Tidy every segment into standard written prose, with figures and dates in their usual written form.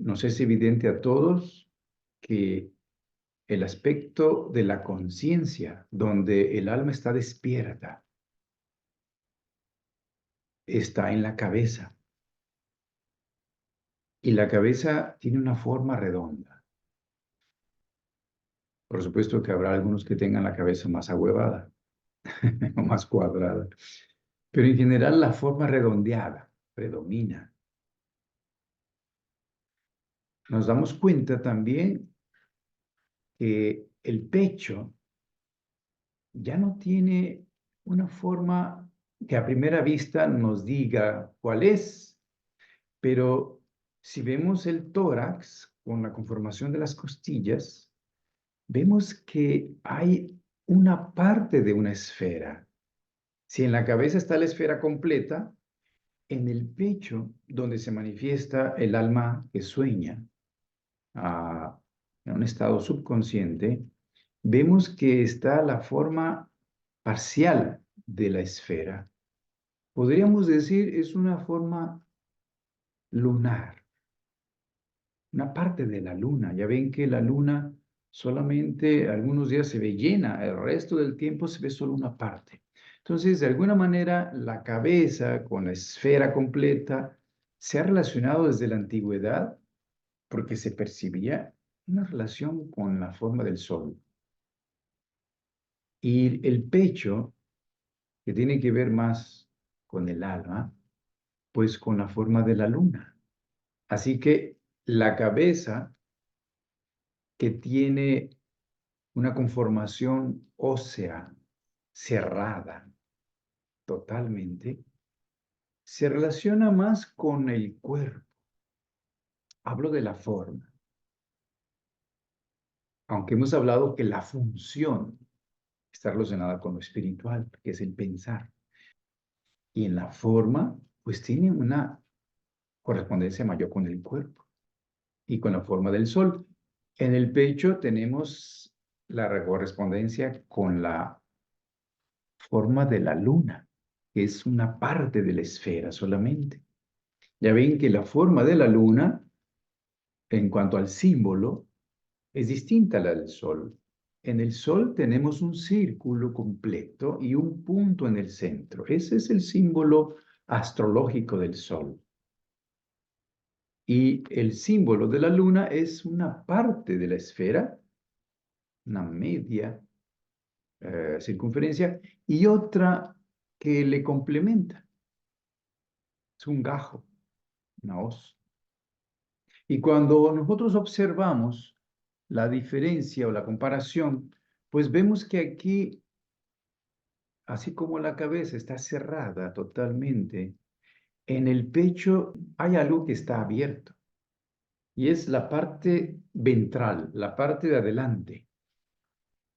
Nos es evidente a todos que el aspecto de la conciencia, donde el alma está despierta, está en la cabeza. Y la cabeza tiene una forma redonda. Por supuesto que habrá algunos que tengan la cabeza más ahuevada o más cuadrada. Pero en general la forma redondeada predomina. Nos damos cuenta también que el pecho ya no tiene una forma que a primera vista nos diga cuál es, pero si vemos el tórax con la conformación de las costillas, vemos que hay una parte de una esfera. Si en la cabeza está la esfera completa, en el pecho, donde se manifiesta el alma que sueña, en un estado subconsciente, vemos que está la forma parcial de la esfera. Podríamos decir es una forma lunar, una parte de la luna. Ya ven que la luna solamente algunos días se ve llena, el resto del tiempo se ve solo una parte. Entonces, de alguna manera, la cabeza con la esfera completa se ha relacionado desde la antigüedad porque se percibía una relación con la forma del sol. Y el pecho, que tiene que ver más con el alma, pues con la forma de la luna. Así que la cabeza, que tiene una conformación ósea cerrada totalmente, se relaciona más con el cuerpo. Hablo de la forma, aunque hemos hablado que la función está relacionada con lo espiritual, que es el pensar. Y en la forma, pues tiene una correspondencia mayor con el cuerpo y con la forma del sol. En el pecho tenemos la correspondencia con la forma de la luna, que es una parte de la esfera solamente. Ya ven que la forma de la luna, en cuanto al símbolo, es distinta a la del sol. En el sol tenemos un círculo completo y un punto en el centro. Ese es el símbolo astrológico del sol. Y el símbolo de la luna es una parte de la esfera, una media circunferencia, y otra que le complementa. Es un gajo, una hoz. Y cuando nosotros observamos la diferencia o la comparación, pues vemos que aquí, así como la cabeza está cerrada totalmente, en el pecho hay algo que está abierto. Y es la parte ventral, la parte de adelante.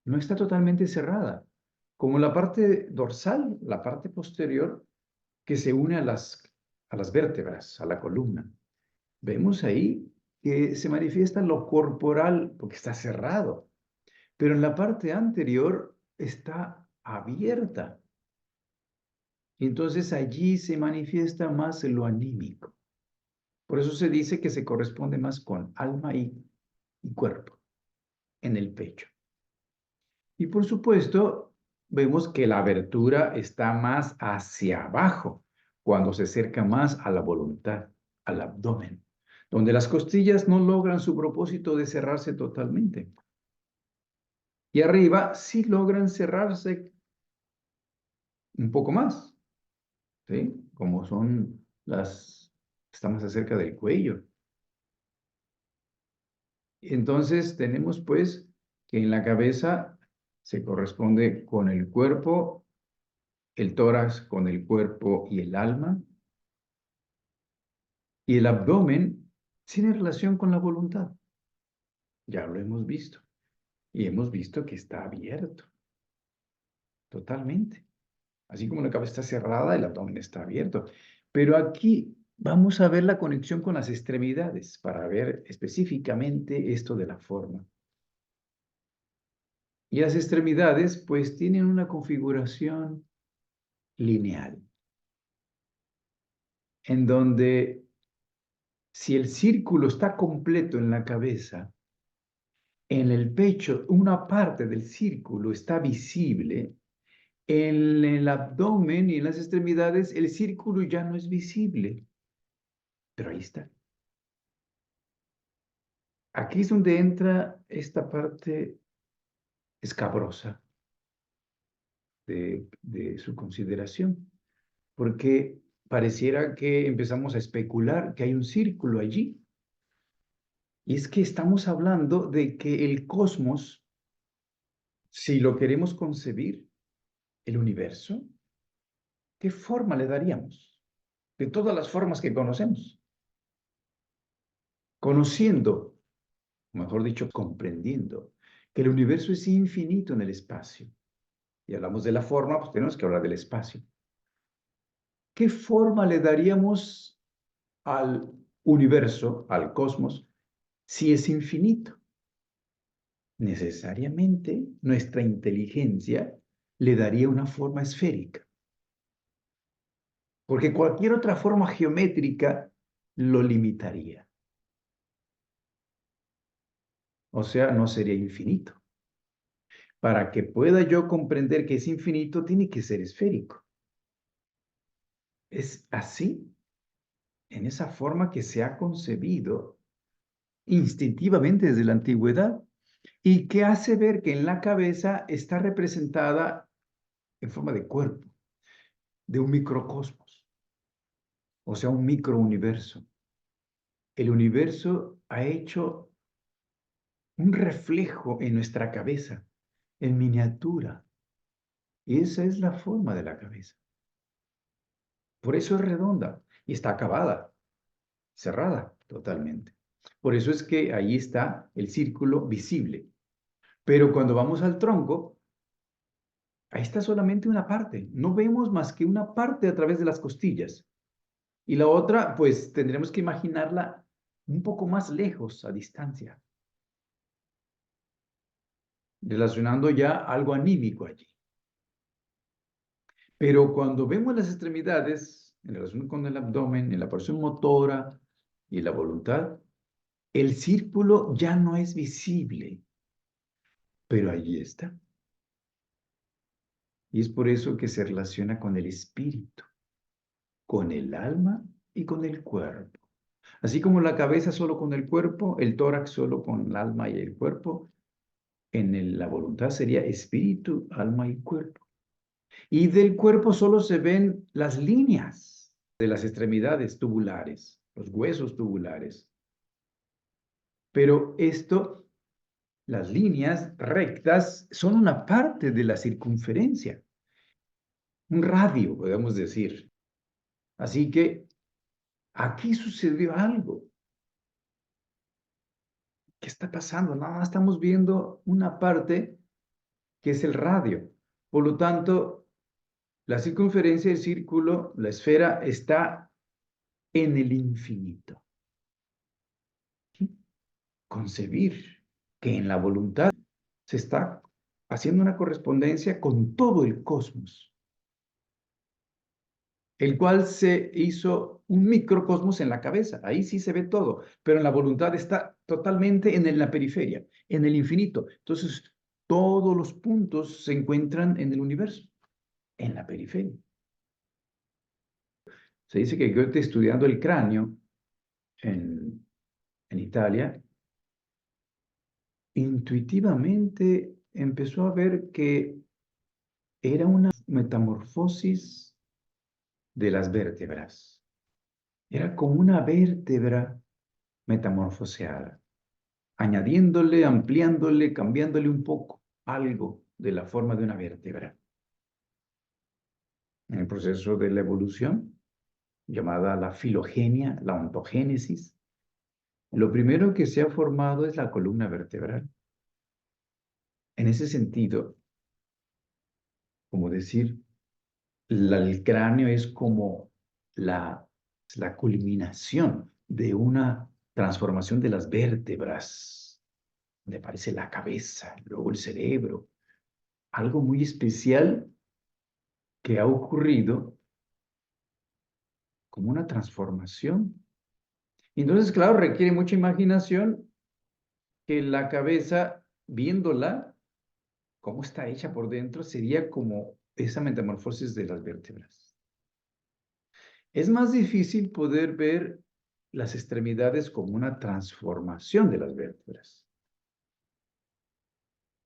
No está totalmente cerrada, como la parte dorsal, la parte posterior, que se une a las vértebras, a la columna. Vemos ahí que se manifiesta lo corporal porque está cerrado, pero en la parte anterior está abierta. Y entonces allí se manifiesta más lo anímico. Por eso se dice que se corresponde más con alma y cuerpo en el pecho. Y por supuesto, vemos que la abertura está más hacia abajo, cuando se acerca más a la voluntad, al abdomen, donde las costillas no logran su propósito de cerrarse totalmente. Y arriba sí logran cerrarse un poco más, ¿sí? Como son está más acerca del cuello. Entonces tenemos pues que en la cabeza se corresponde con el cuerpo, el tórax con el cuerpo y el alma, y el abdomen tiene relación con la voluntad. Ya lo hemos visto. Y hemos visto que está abierto totalmente. Así como la cabeza está cerrada, el abdomen está abierto. Pero aquí vamos a ver la conexión con las extremidades para ver específicamente esto de la forma. Y las extremidades pues tienen una configuración lineal, en donde Si el círculo está completo en la cabeza, en el pecho una parte del círculo está visible, en el abdomen y en las extremidades el círculo ya no es visible, pero ahí está. Aquí es donde entra esta parte escabrosa de su consideración, porque pareciera que empezamos a especular que hay un círculo allí. Y es que estamos hablando de que el cosmos, si lo queremos concebir, el universo, ¿qué forma le daríamos? De todas las formas que conocemos. Conociendo, mejor dicho, comprendiendo que el universo es infinito en el espacio. Y hablamos de la forma, pues tenemos que hablar del espacio. ¿Qué forma le daríamos al universo, al cosmos, si es infinito? Necesariamente nuestra inteligencia le daría una forma esférica, porque cualquier otra forma geométrica lo limitaría. O sea, no sería infinito. Para que pueda yo comprender que es infinito, tiene que ser esférico. Es así, en esa forma que se ha concebido instintivamente desde la antigüedad y que hace ver que en la cabeza está representada en forma de cuerpo, de un microcosmos, o sea, un microuniverso. El universo ha hecho un reflejo en nuestra cabeza, en miniatura, y esa es la forma de la cabeza. Por eso es redonda y está acabada, cerrada totalmente. Por eso es que ahí está el círculo visible. Pero cuando vamos al tronco, ahí está solamente una parte. No vemos más que una parte a través de las costillas. Y la otra, pues tendremos que imaginarla un poco más lejos, a distancia, relacionando ya algo anímico allí. Pero cuando vemos las extremidades, en relación con el abdomen, en la porción motora y la voluntad, el círculo ya no es visible, pero allí está. Y es por eso que se relaciona con el espíritu, con el alma y con el cuerpo. Así como la cabeza solo con el cuerpo, el tórax solo con el alma y el cuerpo, la voluntad sería espíritu, alma y cuerpo. Y del cuerpo solo se ven las líneas de las extremidades tubulares, los huesos tubulares. Pero esto, las líneas rectas, son una parte de la circunferencia, un radio, podemos decir. Así que aquí sucedió algo. ¿Qué está pasando? No, estamos viendo una parte que es el radio. Por lo tanto, la circunferencia del círculo, la esfera, está en el infinito. ¿Sí? Concebir que en la voluntad se está haciendo una correspondencia con todo el cosmos, el cual se hizo un microcosmos en la cabeza. Ahí sí se ve todo, pero en la voluntad está totalmente en la periferia, en el infinito. Entonces, todos los puntos se encuentran en el universo, en la periferia. Se dice que Goethe, estudiando el cráneo en Italia, intuitivamente empezó a ver que era una metamorfosis de las vértebras. Era como una vértebra metamorfoseada, añadiéndole, ampliándole, cambiándole un poco algo de la forma de una vértebra. En el proceso de la evolución, llamada la filogenia, la ontogénesis, lo primero que se ha formado es la columna vertebral. En ese sentido, como decir, el cráneo es como la culminación de una transformación de las vértebras, donde aparece la cabeza, luego el cerebro, algo muy especial que ha ocurrido como una transformación Entonces, claro, requiere mucha imaginación que la cabeza, viéndola, cómo está hecha por dentro, sería como esa metamorfosis de las vértebras. Es más difícil poder ver las extremidades como una transformación de las vértebras,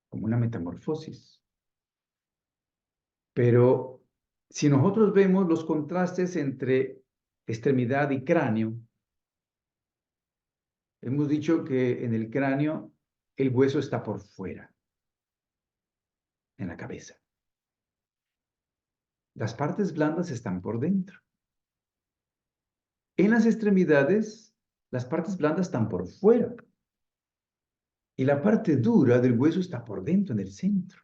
como una metamorfosis. Pero si nosotros vemos los contrastes entre extremidad y cráneo, hemos dicho que en el cráneo el hueso está por fuera, en la cabeza. Las partes blandas están por dentro. En las extremidades, las partes blandas están por fuera. Y la parte dura del hueso está por dentro, en el centro.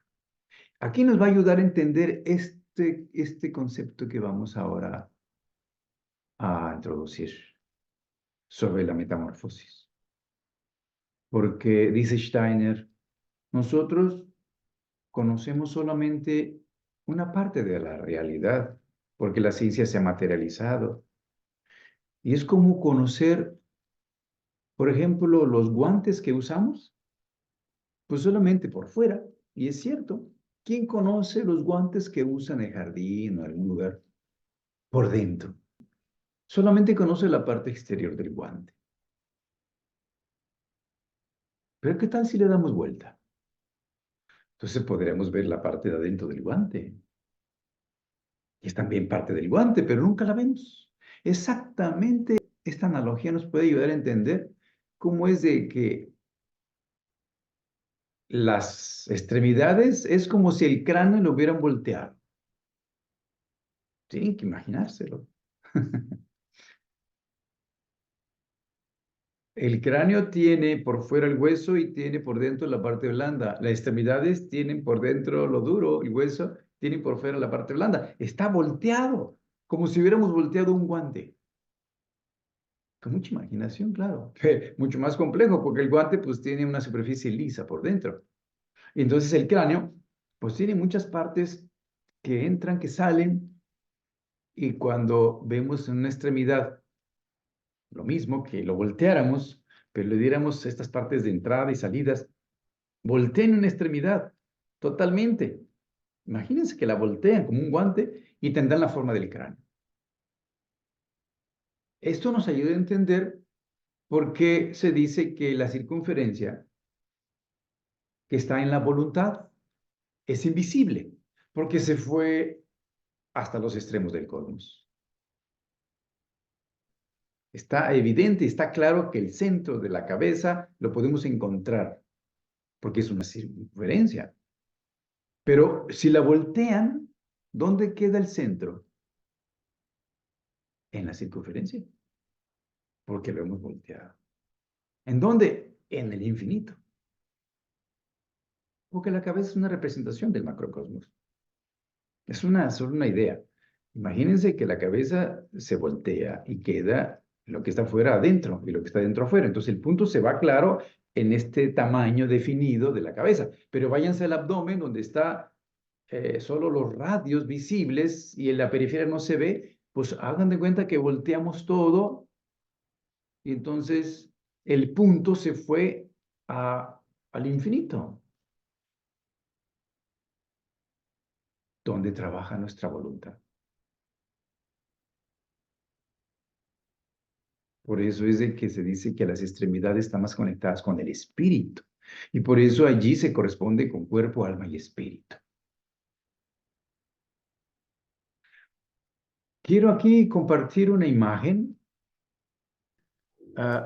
Aquí nos va a ayudar a entender este concepto que vamos ahora a introducir sobre la metamorfosis. Porque dice Steiner, nosotros conocemos solamente una parte de la realidad, porque la ciencia se ha materializado. Y es como conocer, por ejemplo, los guantes que usamos, pues solamente por fuera. Y es cierto, ¿quién conoce los guantes que usan en el jardín o en algún lugar por dentro? Solamente conoce la parte exterior del guante. Pero ¿qué tal si le damos vuelta? Entonces podremos ver la parte de adentro del guante. Y es también parte del guante, pero nunca la vemos. Exactamente esta analogía nos puede ayudar a entender cómo es de que las extremidades es como si el cráneo lo hubieran volteado. Tienen que imaginárselo. El cráneo tiene por fuera el hueso y tiene por dentro la parte blanda. Las extremidades tienen por dentro lo duro, el hueso tiene por fuera la parte blanda. Está volteado, como si hubiéramos volteado un guante. Con mucha imaginación, claro. Mucho más complejo porque el guante pues tiene una superficie lisa por dentro. Y entonces el cráneo pues tiene muchas partes que entran, que salen, y cuando vemos en una extremidad lo mismo, que lo volteáramos, pero le diéramos estas partes de entrada y salidas, volteen una extremidad totalmente. Imagínense que la voltean como un guante y tendrán la forma del cráneo. Esto nos ayuda a entender por qué se dice que la circunferencia que está en la voluntad es invisible, porque se fue hasta los extremos del cosmos. Está evidente, está claro que el centro de la cabeza lo podemos encontrar, porque es una circunferencia. Pero si la voltean, ¿dónde queda el centro? En la circunferencia, porque lo hemos volteado. ¿En dónde? En el infinito. Porque la cabeza es una representación del macrocosmos. Es solo una idea. Imagínense que la cabeza se voltea y queda lo que está fuera adentro y lo que está dentro afuera. Entonces el punto se va claro en este tamaño definido de la cabeza. Pero váyanse al abdomen donde está solo los radios visibles y en la periferia no se ve, pues hagan de cuenta que volteamos todo y entonces el punto se fue al infinito, donde trabaja nuestra voluntad. Por eso es de que se dice que las extremidades están más conectadas con el espíritu. Y por eso allí se corresponde con cuerpo, alma y espíritu. Quiero aquí compartir una imagen.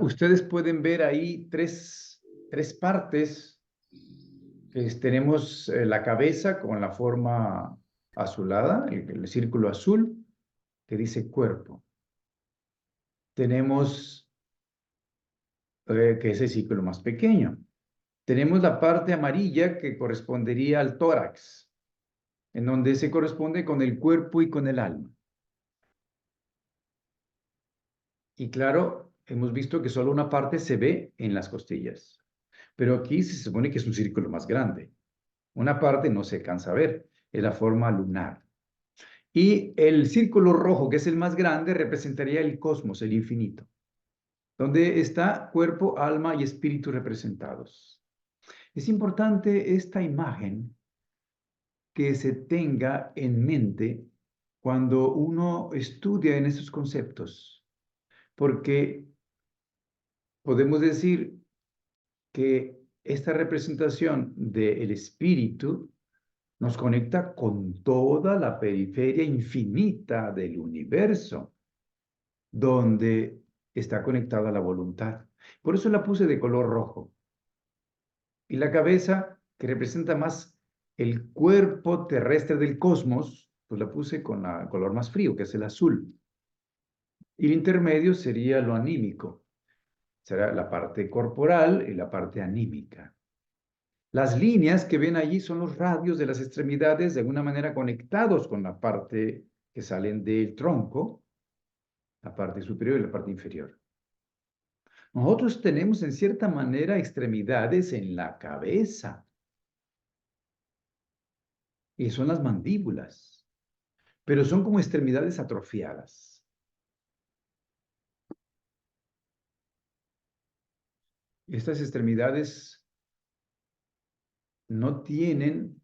Ustedes pueden ver ahí tres partes. Tenemos la cabeza con la forma azulada, el círculo azul que dice cuerpo. Tenemos que es el círculo más pequeño. Tenemos la parte amarilla que correspondería al tórax, en donde se corresponde con el cuerpo y con el alma. Y claro, hemos visto que solo una parte se ve en las costillas, pero aquí se supone que es un círculo más grande. Una parte no se alcanza a ver, es la forma lunar. Y el círculo rojo, que es el más grande, representaría el cosmos, el infinito. donde está cuerpo, alma y espíritu representados. Es importante esta imagen que se tenga en mente cuando uno estudia en estos conceptos, porque podemos decir que esta representación del espíritu nos conecta con toda la periferia infinita del universo, donde está conectada la voluntad. Por eso la puse de color rojo. Y la cabeza, que representa más el cuerpo terrestre del cosmos, pues la puse con el color más frío, que es el azul. Y el intermedio sería lo anímico. Será la parte corporal y la parte anímica. Las líneas que ven allí son los radios de las extremidades, de alguna manera conectados con la parte que salen del tronco, la parte superior y la parte inferior. Nosotros tenemos en cierta manera extremidades en la cabeza, y son las mandíbulas, pero son como extremidades atrofiadas. Estas extremidades no tienen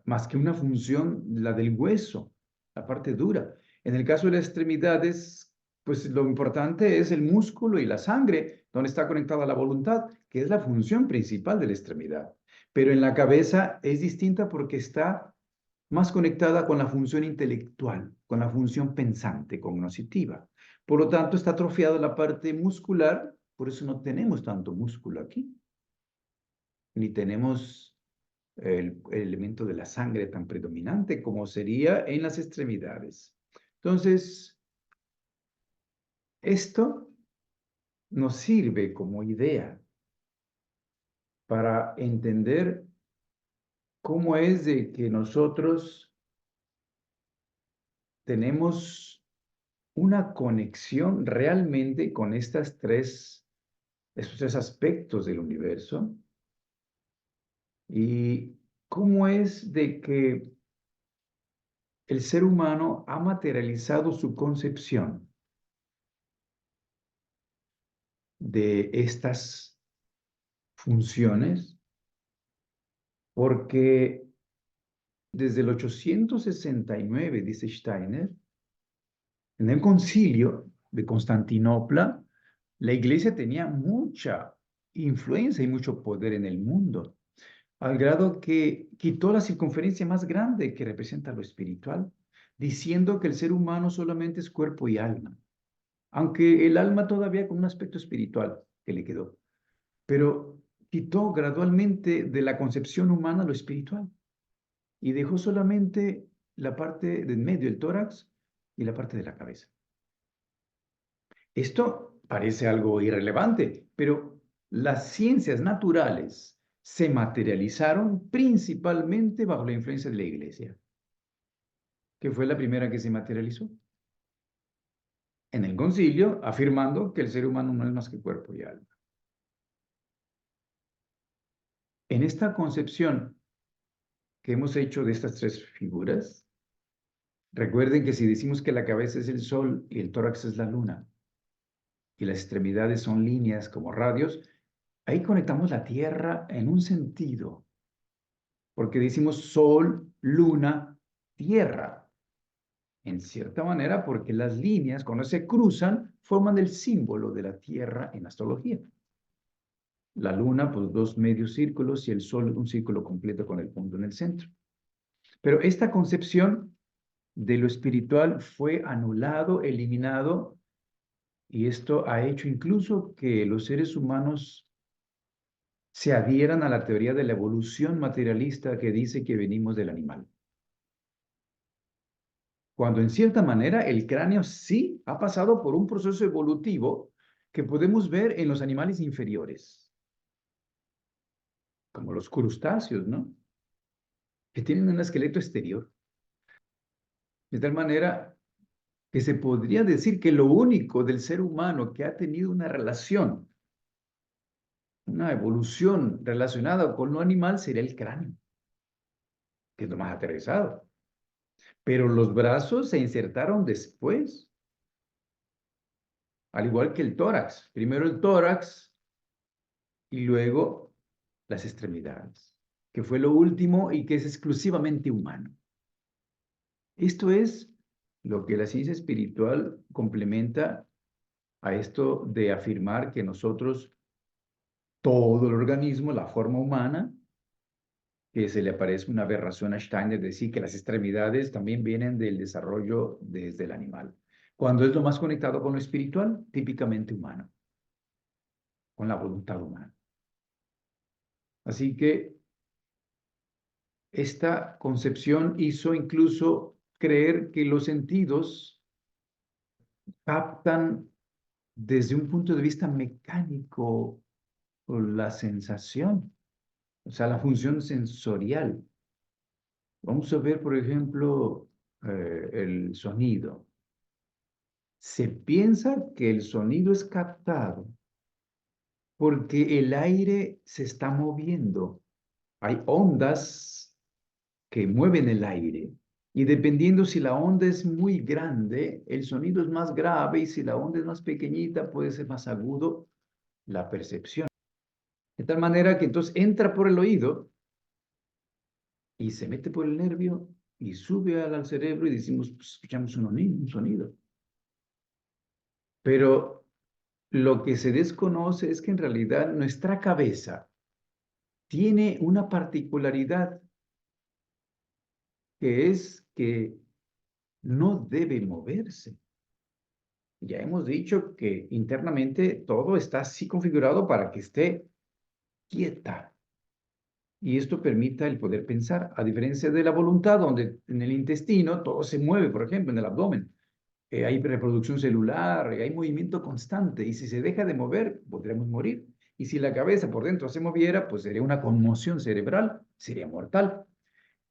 más que una función, la del hueso, la parte dura. En el caso de las extremidades, pues lo importante es el músculo y la sangre, donde está conectada la voluntad, que es la función principal de la extremidad. Pero en la cabeza es distinta porque está más conectada con la función intelectual, con la función pensante, cognoscitiva. Por lo tanto, está atrofiada la parte muscular, por eso no tenemos tanto músculo aquí, ni tenemos el elemento de la sangre tan predominante como sería en las extremidades. Entonces, esto nos sirve como idea para entender cómo es de que nosotros tenemos una conexión realmente con estos tres aspectos del universo y cómo es de que el ser humano ha materializado su concepción de estas funciones, porque desde el 869, dice Steiner, en el concilio de Constantinopla, la iglesia tenía mucha influencia y mucho poder en el mundo, al grado que quitó la circunferencia más grande que representa lo espiritual, diciendo que el ser humano solamente es cuerpo y alma, aunque el alma todavía con un aspecto espiritual que le quedó, pero quitó gradualmente de la concepción humana lo espiritual y dejó solamente la parte del medio, el tórax, y la parte de la cabeza. Esto parece algo irrelevante, pero las ciencias naturales se materializaron principalmente bajo la influencia de la Iglesia, que fue la primera que se materializó en el concilio, afirmando que el ser humano no es más que cuerpo y alma. En esta concepción que hemos hecho de estas tres figuras, recuerden que si decimos que la cabeza es el sol y el tórax es la luna, y las extremidades son líneas como radios, ahí conectamos la Tierra en un sentido, porque decimos sol, luna, tierra, en cierta manera, porque las líneas cuando se cruzan forman el símbolo de la Tierra en astrología. La luna, pues dos medios círculos y el sol un círculo completo con el punto en el centro. Pero esta concepción de lo espiritual fue anulado, eliminado, y esto ha hecho incluso que los seres humanos se adhieran a la teoría de la evolución materialista que dice que venimos del animal. Cuando en cierta manera el cráneo sí ha pasado por un proceso evolutivo que podemos ver en los animales inferiores, como los crustáceos, ¿no? Que tienen un esqueleto exterior. De tal manera que se podría decir que lo único del ser humano que ha tenido una relación, una evolución relacionada con lo animal sería el cráneo, que es lo más aterrizado. Pero los brazos se insertaron después. al igual que el tórax. Primero el tórax y luego las extremidades, que fue lo último y que es exclusivamente humano. Esto es lo que la ciencia espiritual complementa a esto de afirmar que nosotros, todo el organismo, la forma humana, que se le aparece una aberración a Steiner, decir que las extremidades también vienen del desarrollo desde el animal, cuando es lo más conectado con lo espiritual, típicamente humano, con la voluntad humana. Así que esta concepción hizo incluso creer que los sentidos captan desde un punto de vista mecánico la sensación, o sea, la función sensorial. Vamos a ver, por ejemplo, el sonido. Se piensa que el sonido es captado porque el aire se está moviendo. Hay ondas que mueven el aire y dependiendo si la onda es muy grande, el sonido es más grave y si la onda es más pequeñita, puede ser más agudo la percepción. De tal manera que entonces entra por el oído y se mete por el nervio y sube al cerebro y decimos, pues, escuchamos un sonido. Pero lo que se desconoce es que en realidad nuestra cabeza tiene una particularidad que es que no debe moverse. Ya hemos dicho que internamente todo está así configurado para que esté quieta. Y esto permita el poder pensar, a diferencia de la voluntad, donde en el intestino todo se mueve, por ejemplo, en el abdomen. Hay reproducción celular, hay movimiento constante, y si se deja de mover, podremos morir. Y si la cabeza por dentro se moviera, pues sería una conmoción cerebral, sería mortal.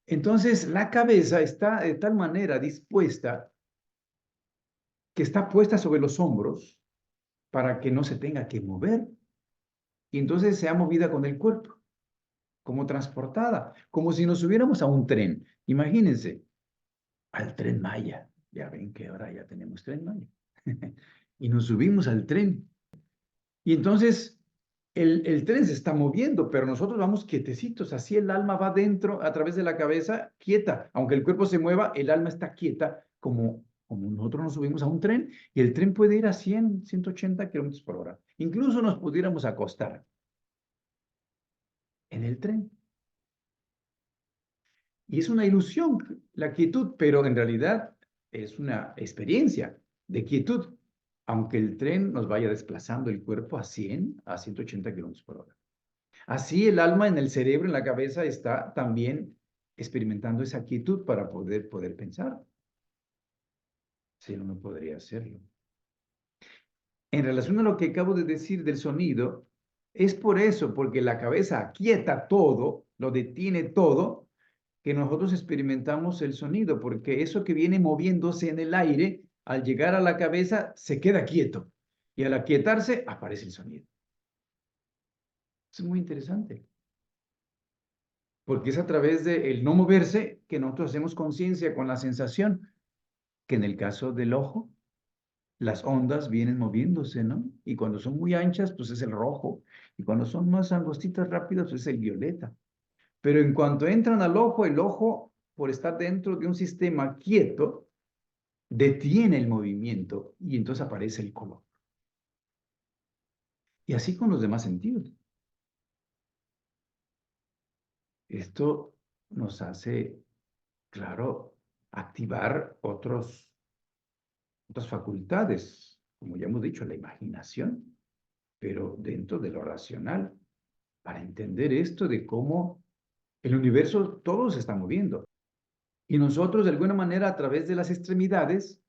Entonces, la cabeza está de tal manera dispuesta que está puesta sobre los hombros para que no se tenga que mover. Y entonces sea movida con el cuerpo, como transportada, como si nos subiéramos a un tren. Imagínense, al tren Maya. Ya ven que ahora ya tenemos tren Maya. Y nos subimos al tren. Y entonces el tren se está moviendo, pero nosotros vamos quietecitos. Así el alma va dentro, a través de la cabeza, quieta. Aunque el cuerpo se mueva, el alma está quieta, como nosotros nos subimos a un tren y el tren puede ir a 100, 180 kilómetros por hora. Incluso nos pudiéramos acostar en el tren. Y es una ilusión la quietud, pero en realidad es una experiencia de quietud, aunque el tren nos vaya desplazando el cuerpo a 100, a 180 kilómetros por hora. Así el alma en el cerebro, en la cabeza, está también experimentando esa quietud para poder pensar. Si no, no podría hacerlo. En relación a lo que acabo de decir del sonido, es por eso, porque la cabeza aquieta todo, lo detiene todo, que nosotros experimentamos el sonido, porque eso que viene moviéndose en el aire, al llegar a la cabeza, se queda quieto. Y al aquietarse, aparece el sonido. Es muy interesante, porque es a través del no moverse que nosotros hacemos conciencia con la sensación, que en el caso del ojo, las ondas vienen moviéndose, ¿no? Y cuando son muy anchas, pues es el rojo. Y cuando son más angostitas, rápidas, pues es el violeta. Pero en cuanto entran al ojo, el ojo, por estar dentro de un sistema quieto, detiene el movimiento y entonces aparece el color. Y así con los demás sentidos. Esto nos hace, claro, activar otras facultades, como ya hemos dicho, la imaginación, pero dentro de lo racional, para entender esto de cómo el universo todo se está moviendo. Y nosotros, de alguna manera, a través de las extremidades,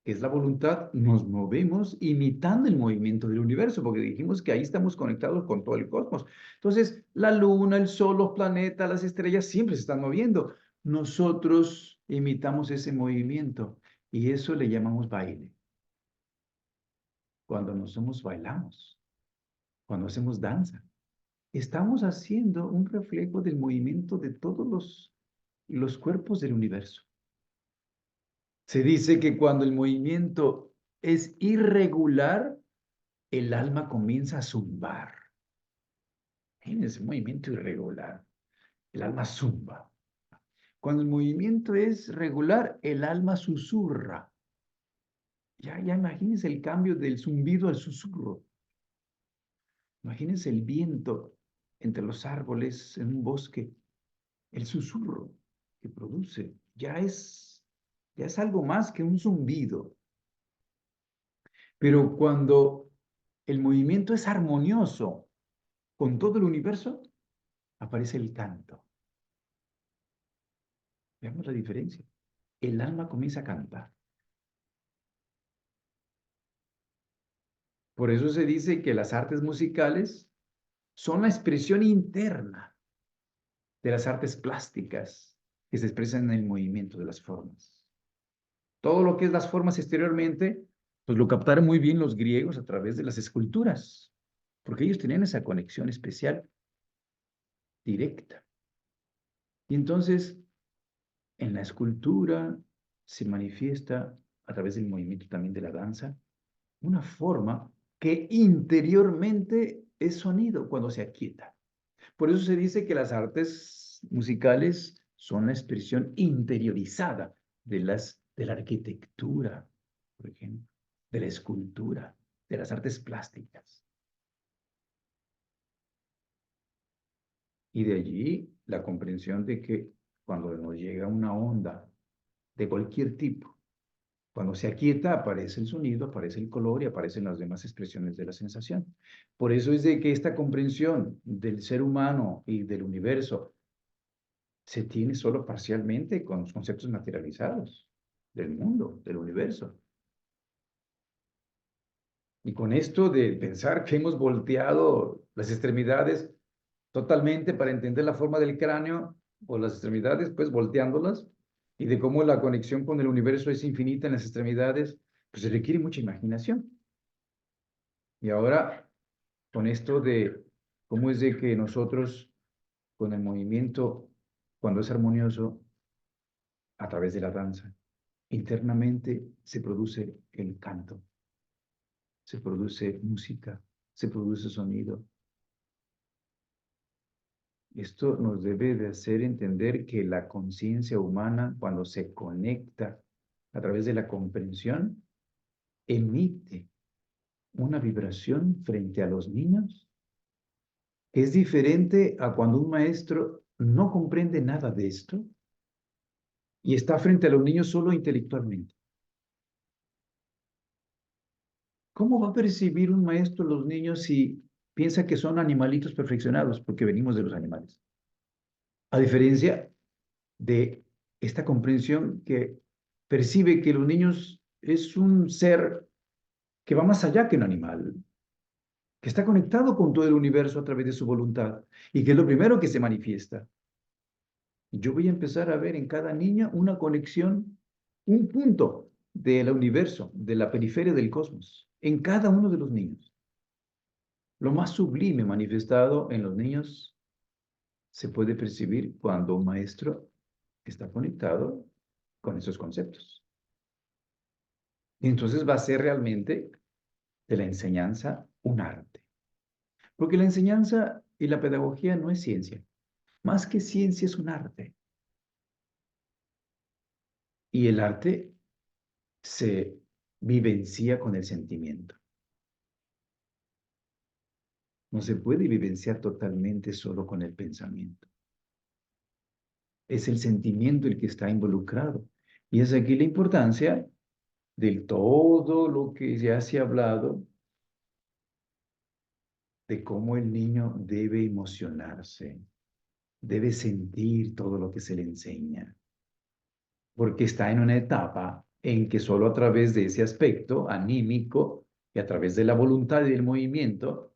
que es la voluntad, nos movemos imitando el movimiento del universo, porque dijimos que ahí estamos conectados con todo el cosmos. Entonces, la luna, el sol, los planetas, las estrellas siempre se están moviendo. Nosotros imitamos ese movimiento y eso le llamamos baile. Cuando nos somos bailamos, cuando hacemos danza, estamos haciendo un reflejo del movimiento de todos los cuerpos del universo. Se dice que cuando el movimiento es irregular, el alma comienza a zumbar. En ese movimiento irregular, el alma zumba. Cuando el movimiento es regular, el alma susurra. Ya imagínense el cambio del zumbido al susurro. Imagínense el viento entre los árboles en un bosque, el susurro que produce. Ya es algo más que un zumbido. Pero cuando el movimiento es armonioso con todo el universo, aparece el canto. Veamos la diferencia. El alma comienza a cantar. Por eso se dice que las artes musicales son la expresión interna de las artes plásticas que se expresan en el movimiento de las formas. Todo lo que es las formas exteriormente, pues lo captaron muy bien los griegos a través de las esculturas, porque ellos tenían esa conexión especial, directa. Y entonces, en la escultura se manifiesta a través del movimiento también de la danza, una forma que interiormente es sonido cuando se aquieta. Por eso se dice que las artes musicales son la expresión interiorizada de la arquitectura, por ejemplo, de la escultura, de las artes plásticas. Y de allí la comprensión de que cuando nos llega una onda de cualquier tipo, cuando se aquieta, aparece el sonido, aparece el color y aparecen las demás expresiones de la sensación. Por eso es de que esta comprensión del ser humano y del universo se tiene solo parcialmente con los conceptos materializados del mundo, del universo. Y con esto de pensar que hemos volteado las extremidades totalmente para entender la forma del cráneo o las extremidades, pues volteándolas, y de cómo la conexión con el universo es infinita en las extremidades, pues se requiere mucha imaginación. Y ahora, con esto de cómo es de que nosotros, con el movimiento, cuando es armonioso, a través de la danza, internamente se produce el canto, se produce música, se produce sonido. Esto nos debe de hacer entender que la conciencia humana, cuando se conecta a través de la comprensión, emite una vibración frente a los niños que es diferente a cuando un maestro no comprende nada de esto y está frente a los niños solo intelectualmente. ¿Cómo va a percibir un maestro los niños si piensa que son animalitos perfeccionados porque venimos de los animales? A diferencia de esta comprensión que percibe que los niños es un ser que va más allá que un animal, que está conectado con todo el universo a través de su voluntad y que es lo primero que se manifiesta. Yo voy a empezar a ver en cada niña una conexión, un punto del universo, de la periferia del cosmos, en cada uno de los niños. Lo más sublime manifestado en los niños se puede percibir cuando un maestro está conectado con esos conceptos. Y entonces va a ser realmente de la enseñanza un arte. Porque la enseñanza y la pedagogía no es ciencia. Más que ciencia es un arte. Y el arte se vivencia con el sentimiento. No se puede vivenciar totalmente solo con el pensamiento. Es el sentimiento el que está involucrado. Y es aquí la importancia de todo lo que ya se ha hablado de cómo el niño debe emocionarse, debe sentir todo lo que se le enseña, porque está en una etapa en que solo a través de ese aspecto anímico y a través de la voluntad y del movimiento,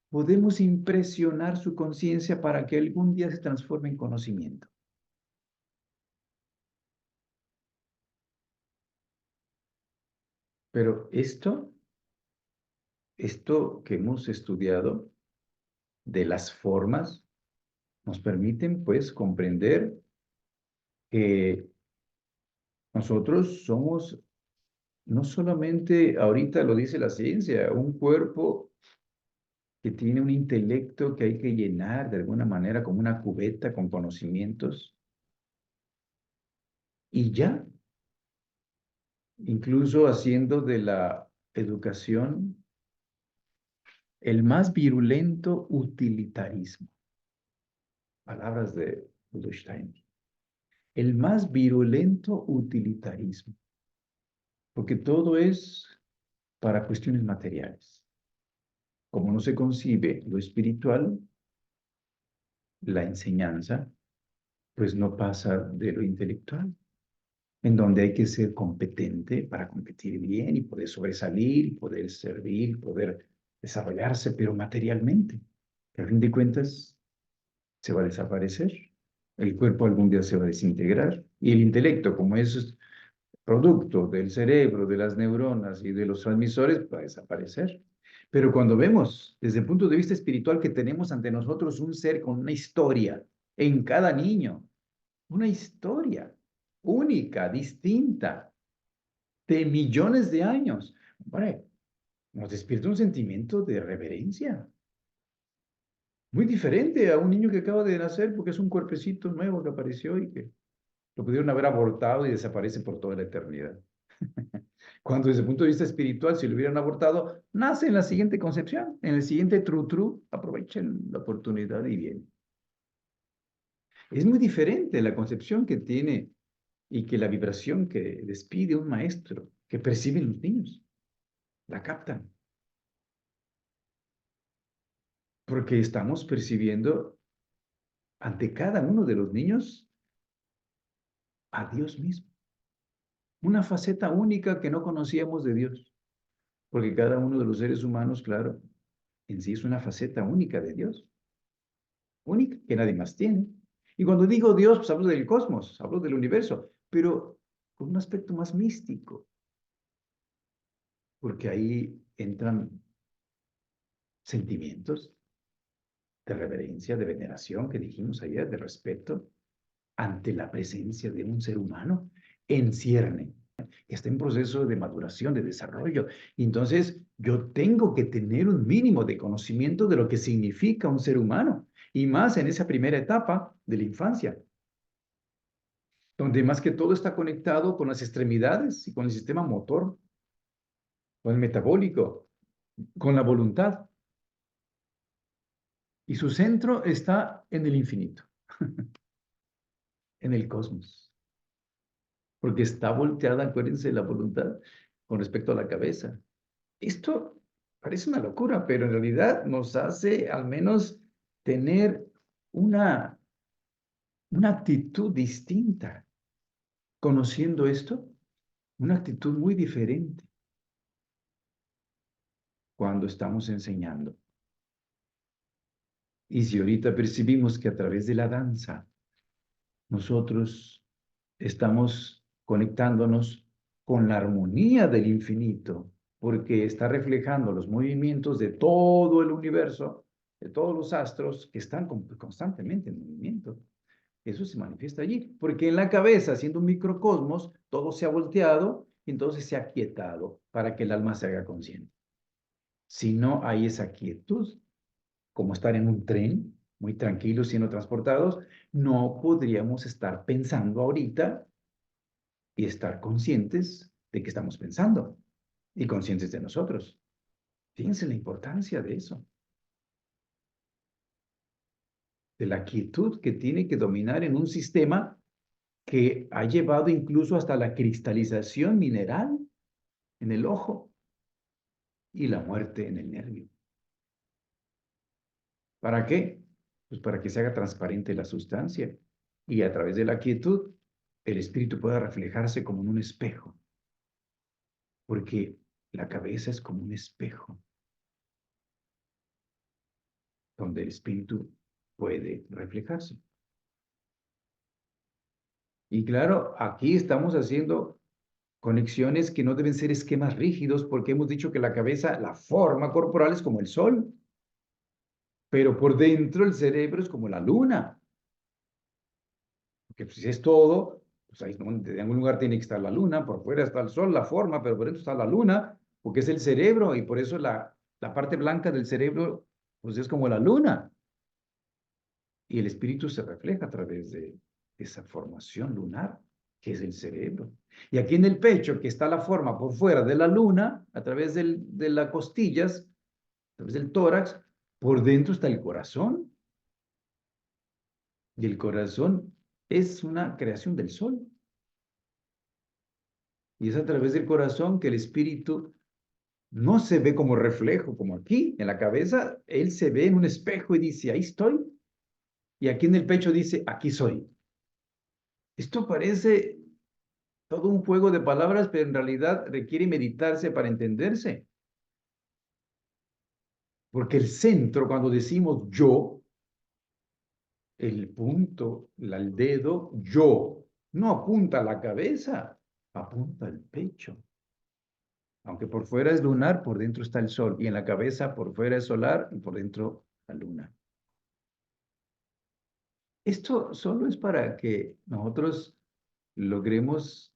podemos impresionar su conciencia para que algún día se transforme en conocimiento. Pero esto que hemos estudiado de las formas, nos permiten pues comprender que nosotros somos no solamente ahorita lo dice la ciencia, un cuerpo que tiene un intelecto que hay que llenar de alguna manera como una cubeta con conocimientos y ya, incluso haciendo de la educación el más virulento utilitarismo. Palabras de Rudolf Steiner. El más virulento utilitarismo, porque todo es para cuestiones materiales. Como no se concibe lo espiritual, la enseñanza, pues no pasa de lo intelectual, en donde hay que ser competente para competir bien y poder sobresalir, y poder servir, y poder desarrollarse, pero materialmente, que a fin de cuentas se va a desaparecer. El cuerpo algún día se va a desintegrar y el intelecto, como es producto del cerebro, de las neuronas y de los transmisores, va a desaparecer. Pero cuando vemos desde el punto de vista espiritual que tenemos ante nosotros un ser con una historia en cada niño, una historia única, distinta, de millones de años, hombre, nos despierta un sentimiento de reverencia, muy diferente a un niño que acaba de nacer porque es un cuerpecito nuevo que apareció y que lo pudieron haber abortado y desaparece por toda la eternidad. Cuando desde el punto de vista espiritual, si lo hubieran abortado, nace en la siguiente concepción, en el siguiente tru-tru, aprovechen la oportunidad y bien. Es muy diferente la concepción que tiene y que la vibración que despide un maestro, que perciben los niños, la captan, porque estamos percibiendo ante cada uno de los niños a Dios mismo, una faceta única que no conocíamos de Dios, porque cada uno de los seres humanos, claro, en sí es una faceta única de Dios, única, que nadie más tiene. Y cuando digo Dios, pues hablo del cosmos, hablo del universo, pero con un aspecto más místico, porque ahí entran sentimientos de reverencia, de veneración, que dijimos ayer, de respeto ante la presencia de un ser humano en cierne, que está en proceso de maduración, de desarrollo. Y entonces yo tengo que tener un mínimo de conocimiento de lo que significa un ser humano, y más en esa primera etapa de la infancia, donde más que todo está conectado con las extremidades y con el sistema motor, con el metabólico, con la voluntad. Y su centro está en el infinito, en el cosmos, porque está volteada, acuérdense, la voluntad con respecto a la cabeza. Esto parece una locura, pero en realidad nos hace al menos tener una, una actitud distinta. Conociendo esto, una actitud muy diferente cuando estamos enseñando. Y si ahorita percibimos que a través de la danza nosotros estamos conectándonos con la armonía del infinito, porque está reflejando los movimientos de todo el universo, de todos los astros que están constantemente en movimiento. Eso se manifiesta allí, porque en la cabeza, siendo un microcosmos, todo se ha volteado y entonces se ha quietado para que el alma se haga consciente. Si no hay esa quietud, como estar en un tren, muy tranquilos siendo transportados, no podríamos estar pensando ahorita y estar conscientes de que estamos pensando y conscientes de nosotros. Fíjense la importancia de eso, de la quietud que tiene que dominar en un sistema que ha llevado incluso hasta la cristalización mineral en el ojo y la muerte en el nervio. ¿Para qué? Pues para que se haga transparente la sustancia y a través de la quietud el espíritu pueda reflejarse como en un espejo, porque la cabeza es como un espejo donde el espíritu puede reflejarse. Y claro, aquí estamos haciendo conexiones que no deben ser esquemas rígidos porque hemos dicho que la cabeza, la forma corporal es como el sol, pero por dentro el cerebro es como la luna, porque pues es todo Pues ahí, ¿no? En algún lugar tiene que estar la luna, por fuera está el sol, la forma, pero por dentro está la luna, porque es el cerebro y por eso la parte blanca del cerebro, pues es como la luna. Y el espíritu se refleja a través de esa formación lunar, que es el cerebro. Y aquí en el pecho, que está la forma por fuera de la luna, a través de las costillas, a través del tórax, por dentro está el corazón. Y el corazón es una creación del sol. Y es a través del corazón que el espíritu no se ve como reflejo, como aquí, en la cabeza, él se ve en un espejo y dice, ahí estoy. Y aquí en el pecho dice, aquí soy. Esto parece todo un juego de palabras, pero en realidad requiere meditarse para entenderse. Porque el centro, cuando decimos yo, el punto, el dedo, yo, no apunta a la cabeza, apunta al pecho. Aunque por fuera es lunar, por dentro está el sol. Y en la cabeza, por fuera es solar y por dentro la luna. Esto solo es para que nosotros logremos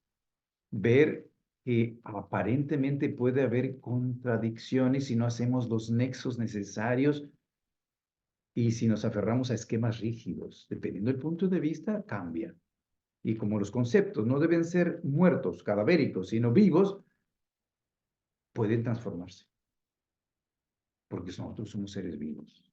ver que aparentemente puede haber contradicciones si no hacemos los nexos necesarios y si nos aferramos a esquemas rígidos. Dependiendo del punto de vista, cambia. Y como los conceptos no deben ser muertos, cadavéricos, sino vivos, pueden transformarse, porque nosotros somos seres vivos.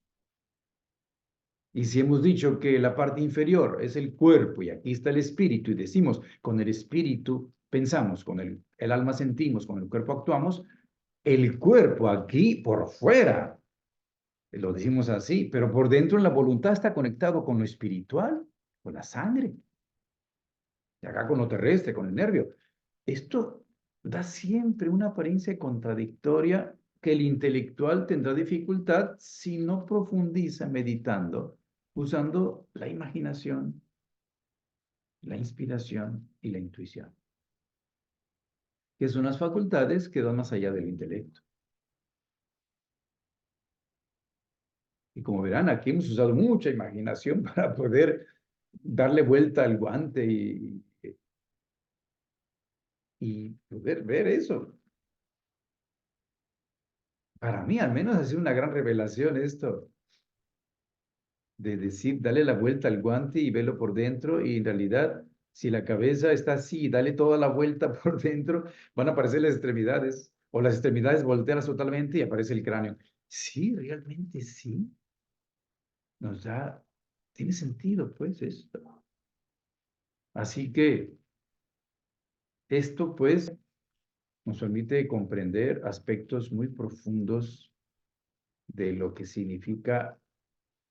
Y si hemos dicho que la parte inferior es el cuerpo y aquí está el espíritu y decimos, con el espíritu pensamos, con el alma sentimos, con el cuerpo actuamos, el cuerpo aquí por fuera, lo decimos así, pero por dentro en la voluntad está conectado con lo espiritual, con la sangre, y acá con lo terrestre, con el nervio. Esto da siempre una apariencia contradictoria que el intelectual tendrá dificultad si no profundiza meditando, usando la imaginación, la inspiración y la intuición, que son las facultades que van más allá del intelecto. Y como verán, aquí hemos usado mucha imaginación para poder darle vuelta al guante y poder ver eso. Para mí, al menos, ha sido una gran revelación esto, de decir, dale la vuelta al guante y velo por dentro, y en realidad, si la cabeza está así, dale toda la vuelta por dentro, van a aparecer las extremidades, o las extremidades volteadas totalmente y aparece el cráneo. Sí, realmente sí. Nos da, tiene sentido, pues, esto. Así que esto, pues, nos permite comprender aspectos muy profundos de lo que significa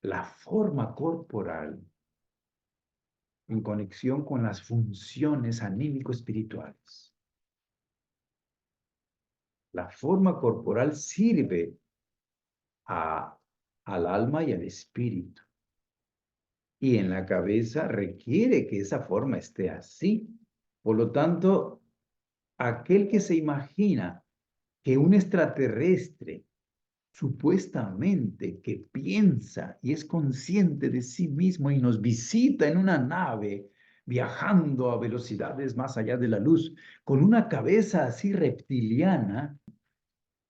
la forma corporal en conexión con las funciones anímico-espirituales. La forma corporal sirve al alma y al espíritu. Y en la cabeza requiere que esa forma esté así. Por lo tanto, aquel que se imagina que un extraterrestre supuestamente que piensa y es consciente de sí mismo y nos visita en una nave viajando a velocidades más allá de la luz, con una cabeza así reptiliana,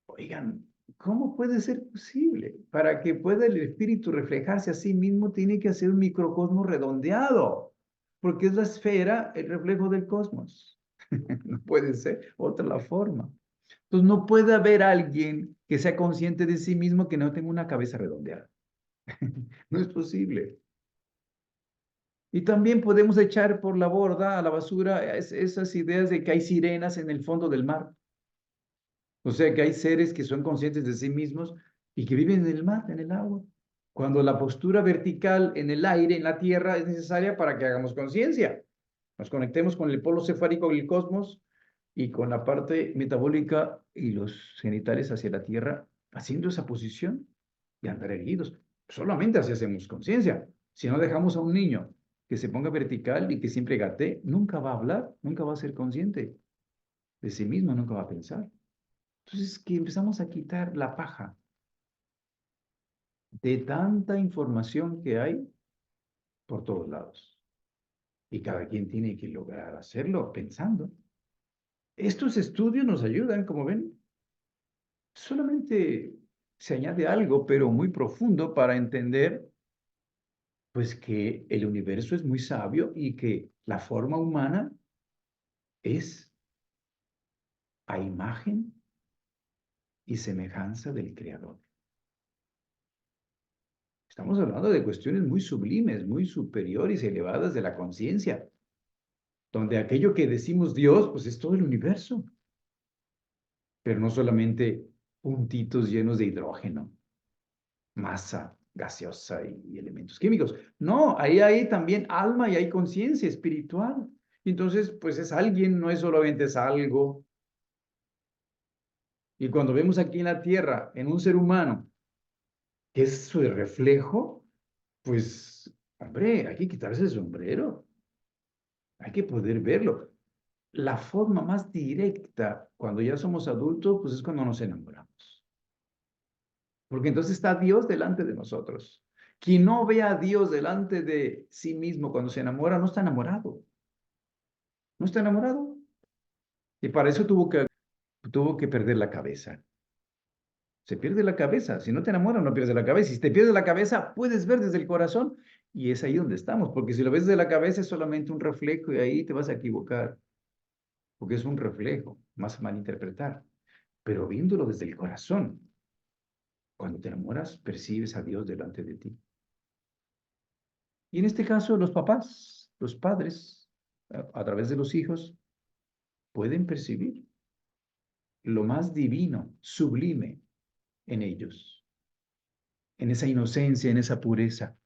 oigan, ¿cómo puede ser posible? Para que pueda el espíritu reflejarse a sí mismo, tiene que hacer un microcosmos redondeado, porque es la esfera, el reflejo del cosmos. No puede ser otra la forma. Entonces no puede haber alguien que sea consciente de sí mismo que no tenga una cabeza redondeada. No es posible. Y también podemos echar por la borda, a la basura, esas ideas de que hay sirenas en el fondo del mar. O sea, que hay seres que son conscientes de sí mismos y que viven en el mar, en el agua. Cuando la postura vertical en el aire, en la tierra, es necesaria para que hagamos conciencia. Nos conectemos con el polo cefálico del cosmos y con la parte metabólica y los genitales hacia la tierra, haciendo esa posición y andar erguidos. Solamente así hacemos conciencia. Si no dejamos a un niño que se ponga vertical y que siempre gatee, nunca va a hablar, nunca va a ser consciente de sí mismo, nunca va a pensar. Entonces, que empezamos a quitar la paja de tanta información que hay por todos lados. Y cada quien tiene que lograr hacerlo pensando. Estos estudios nos ayudan, como ven, solamente se añade algo, pero muy profundo para entender, pues, que el universo es muy sabio y que la forma humana es a imagen y semejanza del Creador. Estamos hablando de cuestiones muy sublimes, muy superiores y elevadas de la conciencia, donde aquello que decimos Dios, pues es todo el universo, pero no solamente puntitos llenos de hidrógeno, masa gaseosa y elementos químicos. No, ahí hay también alma y hay conciencia espiritual. Entonces, pues es alguien, no es solamente es algo. Y cuando vemos aquí en la tierra, en un ser humano, que es su reflejo, pues, hombre, hay que quitarse el sombrero. Hay que poder verlo. La forma más directa, cuando ya somos adultos, pues es cuando nos enamoramos. Porque entonces está Dios delante de nosotros. Quien no ve a Dios delante de sí mismo cuando se enamora, no está enamorado. No está enamorado. Y para eso tuvo que perder la cabeza. Se pierde la cabeza. Si no te enamoras, no pierdes la cabeza. Si te pierdes la cabeza, puedes ver desde el corazón. Y es ahí donde estamos. Porque si lo ves desde la cabeza, es solamente un reflejo y ahí te vas a equivocar. Porque es un reflejo, más a malinterpretar. Pero viéndolo desde el corazón, cuando te enamoras, percibes a Dios delante de ti. Y en este caso, los papás, los padres, a través de los hijos, pueden percibir lo más divino, sublime en ellos, en esa inocencia, en esa pureza,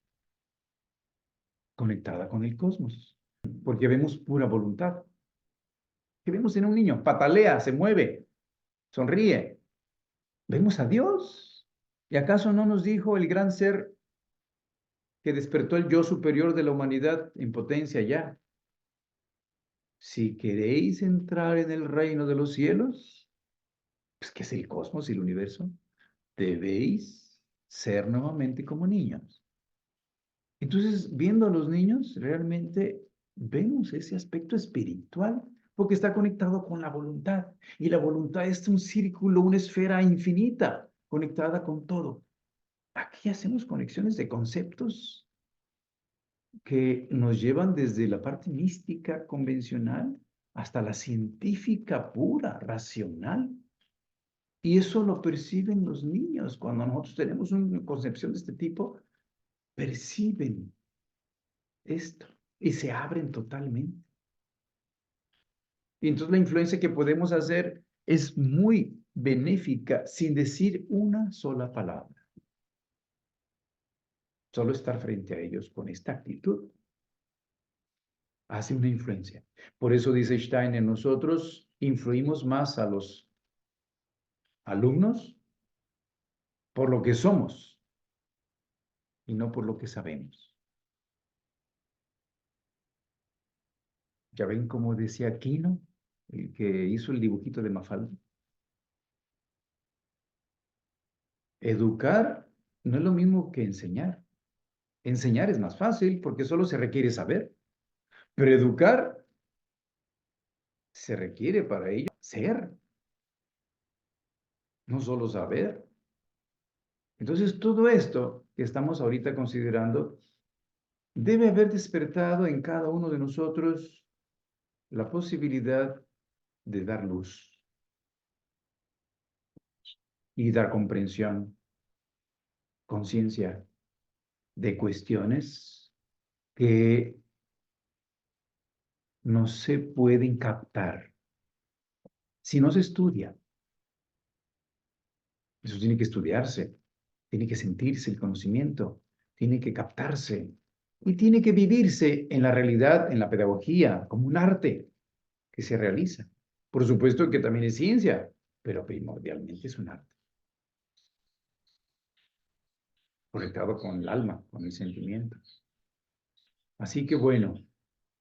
conectada con el cosmos. Porque vemos pura voluntad. ¿Qué vemos en un niño? Patalea, se mueve, sonríe. Vemos a Dios. ¿Y acaso no nos dijo el gran ser que despertó el yo superior de la humanidad en potencia ya? Si queréis entrar en el reino de los cielos, pues que es el cosmos y el universo, debéis ser nuevamente como niños. Entonces, viendo a los niños, realmente vemos ese aspecto espiritual, porque está conectado con la voluntad. Y la voluntad es un círculo, una esfera infinita, conectada con todo. Aquí hacemos conexiones de conceptos que nos llevan desde la parte mística convencional hasta la científica pura, racional. Y eso lo perciben los niños. Cuando nosotros tenemos una concepción de este tipo, perciben esto y se abren totalmente. Y entonces la influencia que podemos hacer es muy benéfica sin decir una sola palabra. Solo estar frente a ellos con esta actitud hace una influencia. Por eso dice Steiner, nosotros influimos más a los alumnos por lo que somos y no por lo que sabemos. Ya ven como decía Quino, el que hizo el dibujito de Mafalda. Educar no es lo mismo que enseñar. Enseñar es más fácil porque solo se requiere saber, pero educar se requiere para ello ser, no solo saber. Entonces, todo esto que estamos ahorita considerando debe haber despertado en cada uno de nosotros la posibilidad de dar luz y dar comprensión, conciencia de cuestiones que no se pueden captar si no se estudia. Eso tiene que estudiarse, tiene que sentirse el conocimiento, tiene que captarse y tiene que vivirse en la realidad, en la pedagogía, como un arte que se realiza. Por supuesto que también es ciencia, pero primordialmente es un arte, conectado con el alma, con el sentimiento. Así que bueno,